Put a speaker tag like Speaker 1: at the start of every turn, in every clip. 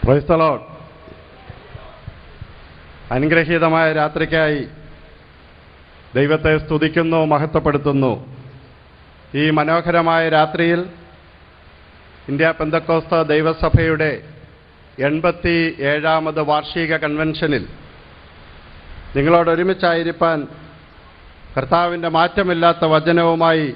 Speaker 1: Praise the Lord. അനുഗ്രഹീതമായ രാത്രിക്കായി ദൈവത്തെ സ്തുതിക്കുന്നു, മഹത്വപ്പെടുത്തുന്നു. ഈ മനോഹരമായ രാത്രിയിൽ ഇന്ത്യ പെന്തക്കോസ്ത് ദൈവസഭയുടെ 87ാമത് വാർഷിക കൺവെൻഷനിൽ നിങ്ങളോടൊരുമിച്ചായിരിക്കാൻ, കർത്താവിൻ്റെ മാറ്റമില്ലാത്ത വചനവുമായി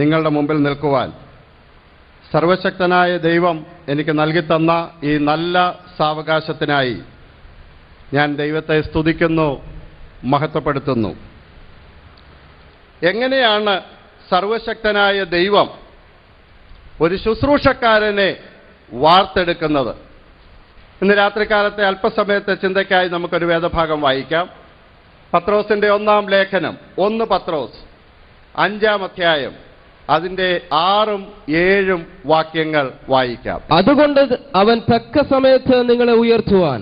Speaker 1: നിങ്ങളുടെ മുമ്പിൽ നിൽക്കുവാൻ സർവശക്തനായ ദൈവം എനിക്ക് നൽകിത്തന്ന ഈ നല്ല സാവകാശത്തിനായി ഞാൻ ദൈവത്തെ സ്തുതിക്കുന്നു, മഹത്വപ്പെടുത്തുന്നു. എങ്ങനെയാണ് സർവശക്തനായ ദൈവം ഒരു ശുശ്രൂഷക്കാരനെ വാർത്തെടുക്കുന്നത്? ഇന്ന് രാത്രികാലത്തെ അല്പസമയത്തെ ചിന്തയ്ക്കായി നമുക്കൊരു വേദഭാഗം വായിക്കാം. പത്രോസിന്റെ 1-ാം ലേഖനം, 1 പത്രോസ് 5-ാം അധ്യായം, അതിന്റെ 6ഉം 7ഉം വാക്യങ്ങൾ വായിക്കാം.
Speaker 2: അതുകൊണ്ട് അവൻ തക്ക സമയത്ത് നിങ്ങളെ ഉയർത്തുവാൻ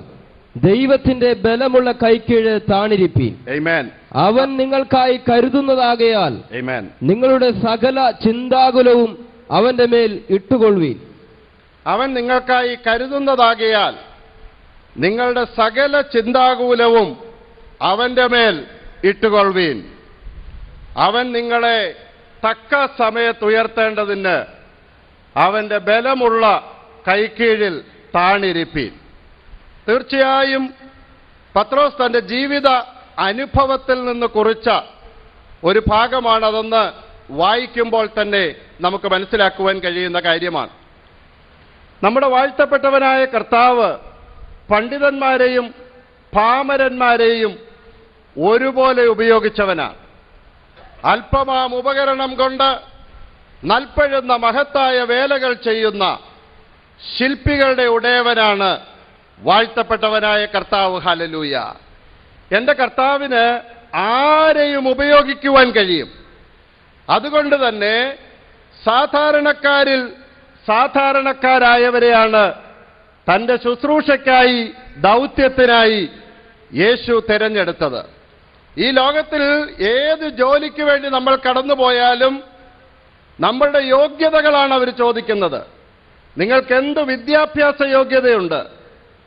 Speaker 2: ദൈവത്തിന്റെ ബലമുള്ള കൈക്കീഴ് താണിരിപ്പീൻ.
Speaker 1: ആമേൻ.
Speaker 2: അവൻ നിങ്ങൾക്കായി കരുതുന്നതാകയാൽ
Speaker 1: ആമേൻ.
Speaker 2: നിങ്ങളുടെ സകല ചിന്താകുലവും അവന്റെ മേൽ ഇട്ടുകൊള്ളുവീൻ.
Speaker 1: അവൻ നിങ്ങൾക്കായി കരുതുന്നതാകയാൽ നിങ്ങളുടെ സകല ചിന്താകുലവും അവന്റെ മേൽ ഇട്ടുകൊള്ളുവീൻ. അവൻ നിങ്ങളെ തക്ക സമയത്ത് ഉയർത്തേണ്ടതിന് അവന്റെ ബലമുള്ള കൈക്കീഴിൽ താണിരിപ്പീൻ. തീർച്ചയായും പത്രോസ് തന്റെ ജീവിത അനുഭവത്തിൽ നിന്ന് കുറിച്ച ഒരു ഭാഗമാണതെന്ന് വായിക്കുമ്പോൾ തന്നെ നമുക്ക് മനസ്സിലാക്കുവാൻ കഴിയുന്ന കാര്യമാണ്. നമ്മുടെ വാഴ്ത്തപ്പെട്ടവനായ കർത്താവ് പണ്ഡിതന്മാരെയും പാമരന്മാരെയും ഒരുപോലെ ഉപയോഗിച്ചവനാണ്. അല്പമാം ഉപകരണം കൊണ്ട് നൽപ്പഴുന്ന മഹത്തായ വേലകൾ ചെയ്യുന്ന ശില്പികളുടെ ഉടയവനാണ് വാഴ്ത്തപ്പെട്ടവനായ കർത്താവ്. ഹല്ലേലൂയ. എൻ്റെ കർത്താവിന് ആരെയും ഉപയോഗിക്കുവാൻ കഴിയും. അതുകൊണ്ട് തന്നെ സാധാരണക്കാരിൽ സാധാരണക്കാരായവരെയാണ് തൻ്റെ ശുശ്രൂഷയ്ക്കായി, ദൗത്യത്തിനായി യേശു തിരഞ്ഞെടുത്തത്. ഈ ലോകത്തിൽ ഏത് ജോലിക്ക് വേണ്ടി നമ്മൾ കടന്നുപോയാലും നമ്മളുടെ യോഗ്യതകളാണ് അവർ ചോദിക്കുന്നത്. നിങ്ങൾക്ക് എന്ത് വിദ്യാഭ്യാസ യോഗ്യതയുണ്ട്?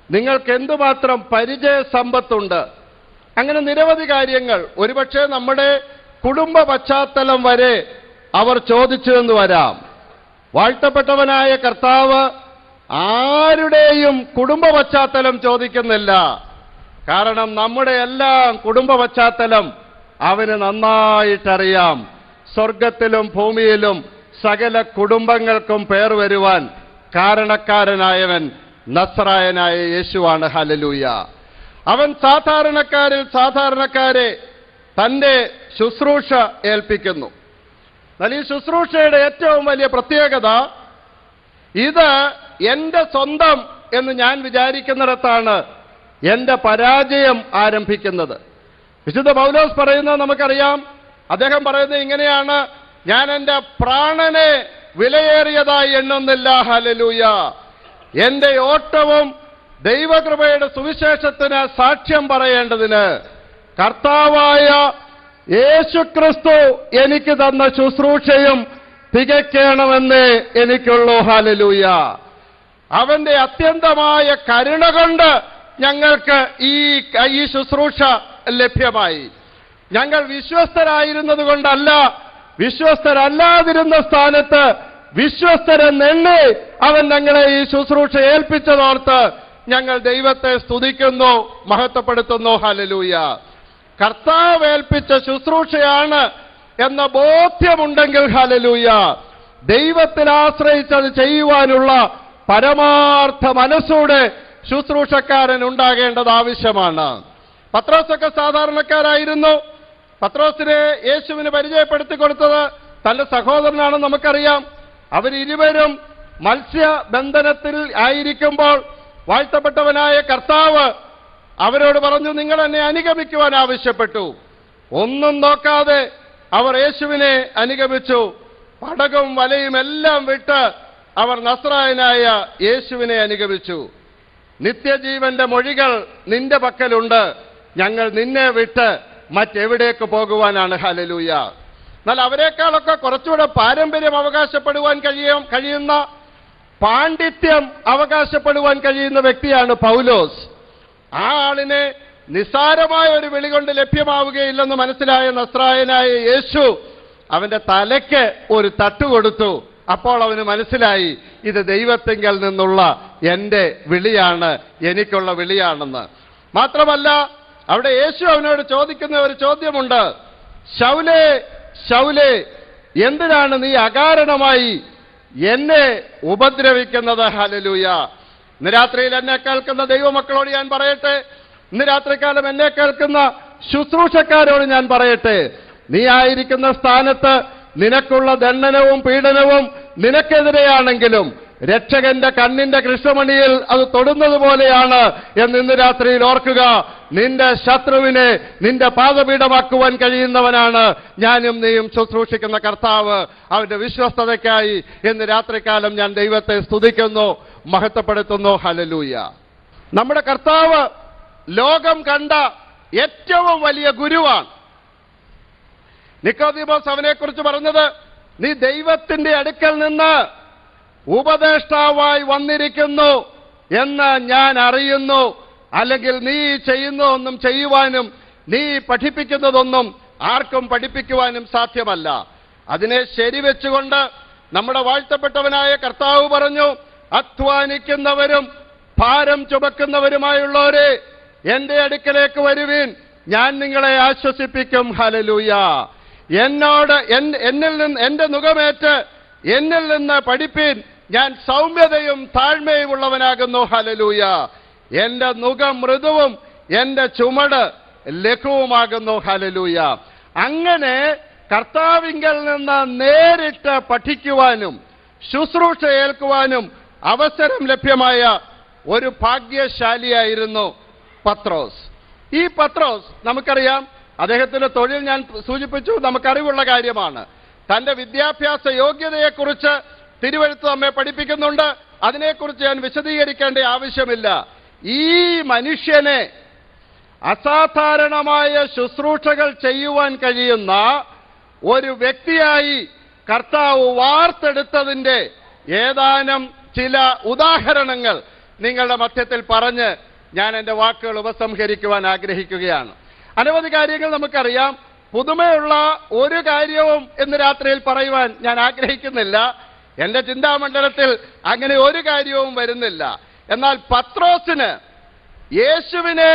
Speaker 1: നിങ്ങൾക്ക് എന്തുമാത്രം പരിചയ സമ്പത്തുണ്ട്? അങ്ങനെ നിരവധി കാര്യങ്ങൾ. ഒരുപക്ഷെ നമ്മുടെ കുടുംബ പശ്ചാത്തലം വരെ അവർ ചോദിച്ചു എന്ന് വരാം. വാഴ്ത്തപ്പെട്ടവനായ കർത്താവ് ആരുടെയും കുടുംബ പശ്ചാത്തലം ചോദിക്കുന്നില്ല. കാരണം നമ്മുടെ എല്ലാം കുടുംബ പശ്ചാത്തലം അവന് നന്നായിട്ടറിയാം. സ്വർഗത്തിലും ഭൂമിയിലും സകല കുടുംബങ്ങൾക്കും പേർ വരുവാൻ കാരണക്കാരനായവൻ നസ്രായനായ യേശുവാണ്. ഹല്ലേലൂയ. അവൻ സാധാരണക്കാരിൽ സാധാരണക്കാരെ തൻ്റെ ശുശ്രൂഷ ഏൽപ്പിക്കുന്നു. എന്നാൽ ഈ ശുശ്രൂഷയുടെ ഏറ്റവും വലിയ പ്രത്യേകത, ഇത് എൻ്റെ സ്വന്തം എന്ന് ഞാൻ വിചാരിക്കുന്നിടത്താണ് എൻ്റെ പരാജയം ആരംഭിക്കുന്നത്. വിശുദ്ധ പൗലോസ് പറയുന്നത് നമുക്കറിയാം. അദ്ദേഹം പറയുന്നത് ഇങ്ങനെയാണ്: ഞാൻ എൻ്റെ പ്രാണനെ വിലയേറിയതായി എണ്ണുന്നില്ല. ഹല്ലേലൂയ. എൻ്റെ ഓട്ടവും ദൈവകൃപയുടെ സുവിശേഷത്തിന് സാക്ഷ്യം പറയേണ്ടതിന് കർത്താവായ യേശുക്രിസ്തു എനിക്ക് തന്ന ശുശ്രൂഷയും തികയ്ക്കണമെന്നേ എനിക്കുള്ളൂ. ഹല്ലേലൂയ. അവന്റെ അത്യന്തമായ കരുണ കൊണ്ട് ഞങ്ങൾക്ക് ഈ ശുശ്രൂഷ ലഭ്യമായി. ഞങ്ങൾ വിശ്വസ്തരായിരുന്നത് കൊണ്ടല്ല, വിശ്വസ്തരല്ലാതിരുന്ന സ്ഥാനത്ത് വിശ്വസ്തരെന്നെണ്ണി അവൻ ഞങ്ങളെ ഈ ശുശ്രൂഷ ഏൽപ്പിച്ചതോർത്ത് ഞങ്ങൾ ദൈവത്തെ സ്തുതിക്കുന്നു, മഹത്വപ്പെടുത്തുന്നു. ഹല്ലേലൂയ. കർത്താവ് ഏൽപ്പിച്ച ശുശ്രൂഷയാണ് എന്ന ബോധ്യമുണ്ടെങ്കിൽ, ഹല്ലേലൂയ, ദൈവത്തിൽ ആശ്രയിച്ചത് ചെയ്യുവാനുള്ള പരമാർത്ഥ മനസ്സോടെ ശുശ്രൂഷക്കാരൻ ഉണ്ടാകേണ്ടത് ആവശ്യമാണ്. പത്രോസൊക്കെ സാധാരണക്കാരായിരുന്നു. പത്രോസിനെ യേശുവിന് പരിചയപ്പെടുത്തി കൊടുത്തത് തന്റെ സഹോദരനാണെന്ന് നമുക്കറിയാം. അവരിരുവരും മത്സ്യബന്ധനത്തിൽ ആയിരിക്കുമ്പോൾ വാഴ്ത്തപ്പെട്ടവനായ കർത്താവ് അവരോട് പറഞ്ഞു, നിങ്ങൾ എന്നെ അനുഗമിക്കുവാൻ ആവശ്യപ്പെട്ടു. ഒന്നും നോക്കാതെ അവർ യേശുവിനെ അനുഗമിച്ചു. പടകും വലയും എല്ലാം വിട്ട് അവർ നസ്രായനായ യേശുവിനെ അനുഗമിച്ചു. നിത്യജീവന്റെ മൊഴികൾ നിന്റെ പക്കലുണ്ട്, ഞങ്ങൾ നിന്നെ വിട്ട് മറ്റെവിടേക്ക് പോകുവാനാണ്. ഹല്ലേലൂയ. എന്നാൽ അവരെക്കാളൊക്കെ കുറച്ചുകൂടെ പാരമ്പര്യം അവകാശപ്പെടുവാൻ കഴിയുന്ന പാണ്ഡിത്യം അവകാശപ്പെടുവാൻ കഴിയുന്ന വ്യക്തിയാണ് പൗലോസ്. ആ ആളിനെ നിസ്സാരമായ ഒരു വിളി കൊണ്ട് ലഭ്യമാവുകയില്ലെന്ന് മനസ്സിലായ നസ്രായനായ യേശു അവന്റെ തലയ്ക്ക് ഒരു തട്ടുകൊടുത്തു. അപ്പോൾ അവന് മനസ്സിലായി, ഇത് ദൈവത്തിങ്കൽ നിന്നുള്ള എൻ്റെ വിളിയാണ്, എനിക്കുള്ള വിളിയാണെന്ന്. മാത്രമല്ല, അവിടെ യേശു അവനോട് ചോദിക്കുന്ന ഒരു ചോദ്യമുണ്ട്. ശൗലേ ശൗലേ, എന്തിനാണ് നീ അകാരണമായി എന്നെ ഉപദ്രവിക്കുന്നത്? ഹല്ലേലൂയ. ഇന്ന് രാത്രിയിൽ എന്നെ കേൾക്കുന്ന ദൈവമക്കളോട് ഞാൻ പറയട്ടെ, ഇന്ന് രാത്രികാലം എന്നെ കേൾക്കുന്ന ശുശ്രൂഷക്കാരോട് ഞാൻ പറയട്ടെ, നീ ആയിരിക്കുന്ന സ്ഥാനത്ത് നിനക്കുള്ള ദണ്ഡനവും പീഡനവും നിനക്കെതിരെയാണെങ്കിലും രക്ഷകന്റെ കണ്ണിന്റെ കൃഷ്ണമണിയിൽ അത് തൊടുന്നത് പോലെയാണ് എന്ന് ഇന്ന് രാത്രിയിൽ ഓർക്കുക. നിന്റെ ശത്രുവിനെ നിന്റെ പാദപീഠമാക്കുവാൻ കഴിയുന്നവനാണ് ഞാനും നീയും ശുശ്രൂഷിക്കുന്ന കർത്താവ്. അവന്റെ വിശ്വസ്തതയ്ക്കായി ഇന്ന് രാത്രികാലം ഞാൻ ദൈവത്തെ സ്തുതിക്കുന്നു, മഹത്വപ്പെടുത്തുന്നു. ഹല്ലേലൂയ. നമ്മുടെ കർത്താവ് ലോകം കണ്ട ഏറ്റവും വലിയ ഗുരുവാണ്. നിക്കോദീമോസ് അവനെക്കുറിച്ച് പറഞ്ഞത്, നീ ദൈവത്തിന്റെ അടുക്കൽ നിന്ന് ഉപദേഷ്ടാവായി വന്നിരിക്കുന്നു എന്ന് ഞാൻ അറിയുന്നു. അല്ലെങ്കിൽ നീ ചെയ്യുന്നതൊന്നും ചെയ്യുവാനും നീ പഠിപ്പിക്കുന്നതൊന്നും ആർക്കും പഠിപ്പിക്കുവാനും സാധ്യമല്ല. അതിനെ ശരിവെച്ചുകൊണ്ട് നമ്മുടെ വാഴ്ത്തപ്പെട്ടവനായ കർത്താവ് പറഞ്ഞു, അധ്വാനിക്കുന്നവരും ഭാരം ചുമക്കുന്നവരുമായുള്ളവരെ എന്റെ അടുക്കലേക്ക് വരുവീൻ, ഞാൻ നിങ്ങളെ ആശ്വസിപ്പിക്കും. ഹല്ലേലൂയ. എന്നിൽ നിന്ന് എന്റെ നുകമേറ്റ് എന്നിൽ നിന്ന് പഠിപ്പീൻ, ഞാൻ സൗമ്യതയും താഴ്മയും ഉള്ളവനാകുന്നു. ഹല്ലേലൂയ. എന്റെ നുകം മൃദുവും എന്റെ ചുമട് ലഘുവുമാകുന്നു. ഹല്ലേലൂയ. അങ്ങനെ കർത്താവിങ്കൽ നിന്ന് നേരിട്ട് പഠിക്കുവാനും ശുശ്രൂഷ ഏൽക്കുവാനും അവസരം ലഭ്യമായ ഒരു ഭാഗ്യശാലിയായിരുന്നു പത്രോസ്. ഈ പത്രോസ് നമുക്കറിയാം, അദ്ദേഹത്തിന്റെ തൊഴിൽ ഞാൻ സൂചിപ്പിച്ചു, നമുക്കറിവുള്ള കാര്യമാണ്. തന്റെ വിദ്യാഭ്യാസ യോഗ്യതയെക്കുറിച്ച് തിരുവെഴുത്ത് നമ്മെ പഠിപ്പിക്കുന്നുണ്ട്. അതിനെക്കുറിച്ച് ഞാൻ വിശദീകരിക്കേണ്ട ആവശ്യമില്ല. ഈ മനുഷ്യനെ അസാധാരണമായ ശുശ്രൂഷകൾ ചെയ്യുവാൻ കഴിയുന്ന ഒരു വ്യക്തിയായി കർത്താവ് വാർത്തെടുത്തതിന്റെ ഏതാനും ചില ഉദാഹരണങ്ങൾ നിങ്ങളുടെ മധ്യത്തിൽ പറഞ്ഞ് ഞാൻ എൻ്റെ വാക്കുകൾ ഉപസംഹരിക്കുവാൻ ആഗ്രഹിക്കുകയാണ്. അനവധി കാര്യങ്ങൾ നമുക്കറിയാം. പുതുമയുള്ള ഒരു കാര്യവും ഇന്ന് രാത്രിയിൽ പറയുവാൻ ഞാൻ ആഗ്രഹിക്കുന്നില്ല. എൻ്റെ ചിന്താമണ്ഡലത്തിൽ അങ്ങനെ ഒരു കാര്യവും വരുന്നില്ല. എന്നാൽ പത്രോസിന് യേശുവിനെ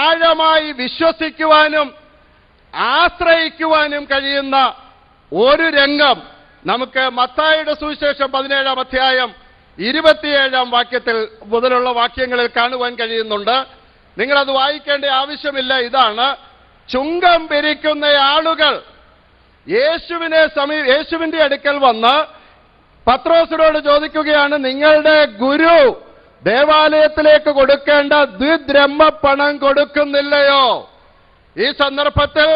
Speaker 1: ആഴമായി വിശ്വസിക്കുവാനും ആശ്രയിക്കുവാനും കഴിയുന്ന ഒരു രംഗം നമുക്ക് മത്തായിയുടെ സുവിശേഷം 17-ാം അധ്യായം 27-ാം വാക്യത്തിൽ മുതലുള്ള വാക്യങ്ങളിൽ കാണുവാൻ കഴിയുന്നുണ്ട്. നിങ്ങളത് വായിക്കേണ്ട ആവശ്യമില്ല. ഇതാണ്, ചുങ്കം പിരിക്കുന്ന ആളുകൾ യേശുവിന്റെ അടുക്കൽ വന്ന് പത്രോസിനോട് ചോദിക്കുകയാണ്, നിങ്ങളുടെ ഗുരു ദേവാലയത്തിലേക്ക് കൊടുക്കേണ്ട ദ്വിദ്രഹ്മപ്പണം കൊടുക്കുന്നില്ലയോ? ഈ സന്ദർഭത്തിൽ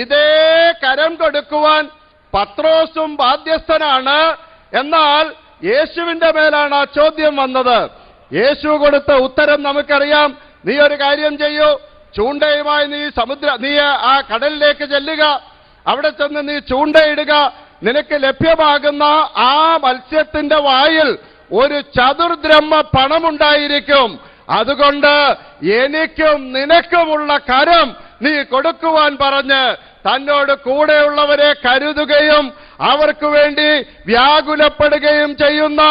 Speaker 1: ഇതേ കരം കൊടുക്കുവാൻ പത്രോസും ബാധ്യസ്ഥനാണ്. എന്നാൽ യേശുവിന്റെ മേലാണ് ആ ചോദ്യം വന്നത്. യേശു കൊടുത്ത ഉത്തരം നമുക്കറിയാം. നീ ഒരു കാര്യം ചെയ്യൂ, ചൂണ്ടയുമായി നീ ആ കടലിലേക്ക് ചെല്ലുക, അവിടെ ചെന്ന് നീ ചൂണ്ടയിടുക, നിനക്ക് ലഭ്യമാകുന്ന ആ മത്സ്യത്തിന്റെ വായിൽ ഒരു ചതുർദ്രഹ്മ പണമുണ്ടായിരിക്കും. അതുകൊണ്ട് എനിക്കും നിനക്കുമുള്ള കരം നീ കൊടുക്കുവാൻ പറഞ്ഞ് തന്നോട് കൂടെയുള്ളവരെ കരുതുകയും അവർക്ക് വേണ്ടി വ്യാകുലപ്പെടുകയും ചെയ്യുന്ന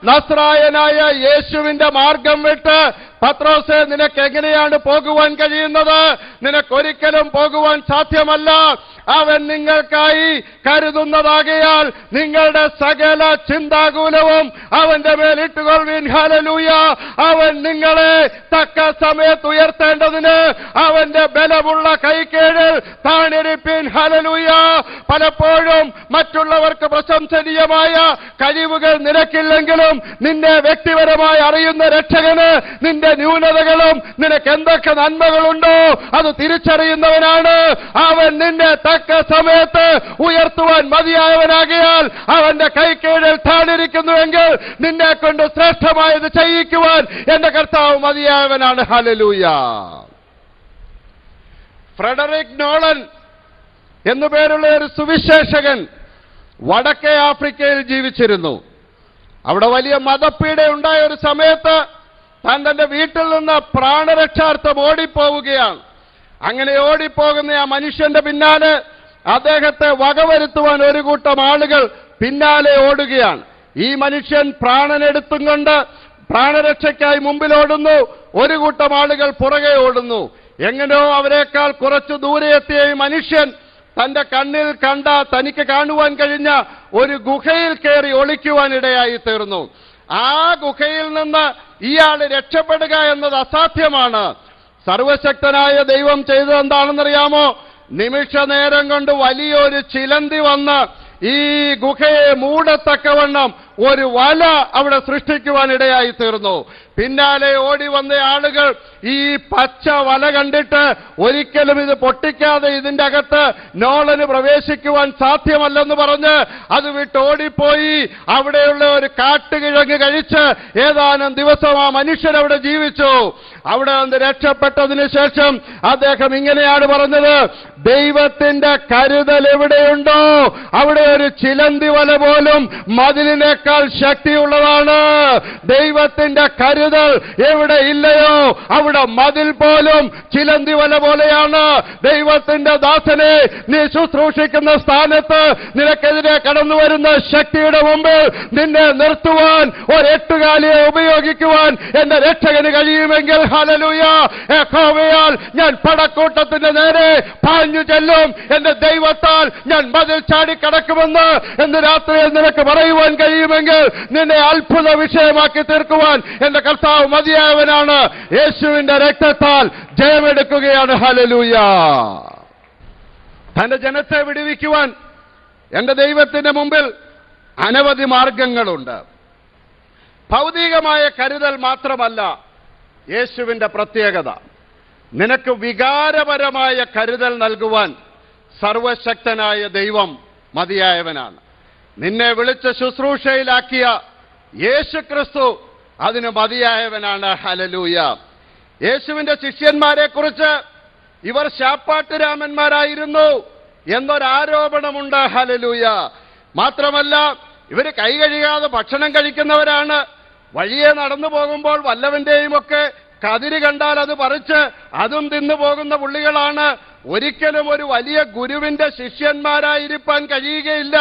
Speaker 1: നസ്രായനായ യേശുവിന്റെ മാർഗം വിട്ട്, പത്രോസേ, നിനക്ക് എങ്ങനെയാണ് പോകുവാൻ കഴിയുന്നത്? നിനക്കൊരിക്കലും പോകുവാൻ സാധ്യമല്ല. അവൻ നിങ്ങൾക്കായി കരുതുന്നതാകയാൽ നിങ്ങളുടെ സകല ചിന്താകുലവും അവന്റെ മേൽ ഇട്ടുകൊള്ളുവിൻ. ഹല്ലേലൂയ. അവൻ നിങ്ങളെ തക്ക സമയത്ത് ഉയർത്തേണ്ടതിന് അവന്റെ ബലമുള്ള കൈക്കീഴിൽ താണിരിപ്പിൻ. ഹല്ലേലൂയ. പലപ്പോഴും മറ്റുള്ളവർക്ക് പ്രശംസനീയമായ കഴിവുകൾ നിനക്കില്ലെങ്കിലും നിന്നെ വ്യക്തിപരമായി അറിയുന്ന രക്ഷകന് നിന്റെ ന്യൂനതകളും നിനക്ക് എന്തൊക്കെ നന്മകളുണ്ടോ അത് തിരിച്ചറിയുന്നവനാണ്. അവൻ നിന്നെ തക്ക സമയത്ത് ഉയർത്തുവാൻ മതിയായവനാകിയാൽ അവന്റെ കൈക്കീഴിൽ താണിരിക്കുന്നുവെങ്കിൽ നിന്നെ കൊണ്ട് ശ്രേഷ്ഠമായത് ചെയ്യിക്കുവാൻ എന്റെ കർത്താവ് മതിയായവനാണ്. ഹല്ലേലൂയ. ഫ്രെഡറിക് നോളൻ എന്നുപേരുള്ള ഒരു സുവിശേഷകൻ വടക്കേ ആഫ്രിക്കയിൽ ജീവിച്ചിരുന്നു. അവിടെ വലിയ മതപീഡ ഉണ്ടായ ഒരു സമയത്ത് താൻ തന്റെ വീട്ടിൽ നിന്ന് പ്രാണരക്ഷാർത്ഥം ഓടിപ്പോവുകയാണ്. അങ്ങനെ ഓടിപ്പോകുന്ന ആ മനുഷ്യന്റെ പിന്നാലെ അദ്ദേഹത്തെ വകവരുത്തുവാൻ ഒരു കൂട്ടം ആളുകൾ പിന്നാലെ ഓടുകയാണ്. ഈ മനുഷ്യൻ പ്രാണനെടുത്തും കൊണ്ട് പ്രാണരക്ഷയ്ക്കായി മുമ്പിലോടുന്നു, ഒരു കൂട്ടം ആളുകൾ പുറകെ ഓടുന്നു. എങ്ങനെയോ അവരെക്കാൾ കുറച്ചു ദൂരെ എത്തിയ ഈ മനുഷ്യൻ തന്റെ കണ്ണിൽ കണ്ട, തനിക്ക് കാണുവാൻ കഴിഞ്ഞ ഒരു ഗുഹയിൽ കയറി ഒളിക്കുവാനിടയായി തീർന്നു. ആ ഗുഹയിൽ നിന്ന് ഇയാൾ രക്ഷപ്പെടുക എന്നത് അസാധ്യമാണ്. സർവശക്തനായ ദൈവം ചെയ്തത് എന്താണെന്നറിയാമോ? നിമിഷ നേരം കൊണ്ട് വലിയൊരു ചിലന്തി വന്ന് ഈ ഗുഹയെ മൂടത്തക്കവണ്ണം ഒരു വല അവിടെ സൃഷ്ടിക്കുവാനിടയായി തീർന്നു. പിന്നാലെ ഓടി വന്ന ആളുകൾ ഈ പച്ച വല കണ്ടിട്ട് ഒരിക്കലും ഇത് പൊട്ടിക്കാതെ ഇതിന്റെ അകത്ത് നോളന് പ്രവേശിക്കുവാൻ സാധ്യമല്ലെന്ന് പറഞ്ഞ് അത് വിട്ട് ഓടിപ്പോയി. അവിടെയുള്ള ഒരു കാട്ടുകിഴങ്ങ് കഴിച്ച് ഏതാനും ദിവസം ആ മനുഷ്യൻ അവിടെ ജീവിച്ചു. അവിടെ നിന്ന് രക്ഷപ്പെട്ടതിന് ശേഷം അദ്ദേഹം ഇങ്ങനെയാണ് പറഞ്ഞത്: ദൈവത്തിന്റെ കരുതൽ എവിടെയുണ്ടോ അവിടെ ഒരു ചിലന്തി വല പോലും മതിലിനേക്കാൾ ശക്തിയുള്ളതാണ്. ദൈവത്തിന്റെ കരുതൽ എവിടെ ഇല്ലയോ അവിടെ മതിൽ പോലും ചിലന്തി വല പോലെയാണ്. ദൈവത്തിന്റെ ദാസനെ, നീ ശുശ്രൂഷിക്കുന്ന സ്ഥാനത്ത് നിനക്കെതിരെ കടന്നു വരുന്ന ശക്തിയുടെ മുമ്പിൽ നിന്നെ നിർത്തുവാൻ ഒരു എട്ടുകാലിയെ ഉപയോഗിക്കുവാൻ എന്റെ രക്ഷകന് കഴിയുമെങ്കിൽ ഹല്ലേലൂയ, യഹോവയാൽ ഞാൻ പടക്കൂട്ടത്തിന്റെ നേരെ പാഞ്ഞു ചെല്ലും, എന്റെ ദൈവത്താൽ ഞാൻ മതിൽ ചാടിക്കടക്കുമെന്ന് എന്ന് രാത്രിയിൽ നിനക്ക് പറയുവാൻ കഴിയുമെങ്കിൽ നിന്നെ അത്ഭുത വിഷയമാക്കി തീർക്കുവാൻ എന്റെ കർത്താവ് മതിയായവനാണ്. യേശുവിന്റെ രക്തത്താൽ ജയമെടുക്കുകയാണ്. ഹല്ലേലൂയ. തന്റെ ജനത്തെ വിടുവിക്കുവാൻ എന്റെ ദൈവത്തിന്റെ മുമ്പിൽ അനവധി മാർഗങ്ങളുണ്ട്. ഭൗതികമായ കരുതൽ മാത്രമല്ല യേശുവിന്റെ പ്രത്യേകത. നിനക്ക് വികാരപരമായ കരുതൽ നൽകുവാൻ സർവശക്തനായ ദൈവം മതിയായവനാണ്. നിന്നെ വിളിച്ച് ശുശ്രൂഷയിലാക്കിയ യേശുക്രിസ്തു അതിന് മതിയായവനാണ്. ഹല്ലേലൂയ. യേശുവിന്റെ ശിഷ്യന്മാരെ കുറിച്ച് ഇവർ ശാപ്പാട്ടുരാമന്മാരായിരുന്നു എന്നൊരാരോപണമുണ്ട്. ഹല്ലേലൂയ. മാത്രമല്ല ഇവർ കൈ കഴുകാതെ ഭക്ഷണം കഴിക്കുന്നവരാണ്. വഴിയെ നടന്നു പോകുമ്പോൾ വല്ലവന്റെയും ഒക്കെ കതിര് കണ്ടാൽ അത് പറിച്ച് അതും തിന്നു പോകുന്ന പുള്ളികളാണ്. ഒരിക്കലും ഒരു വലിയ ഗുരുവിന്റെ ശിഷ്യന്മാരായിരിക്കാൻ കഴിയുകയില്ല.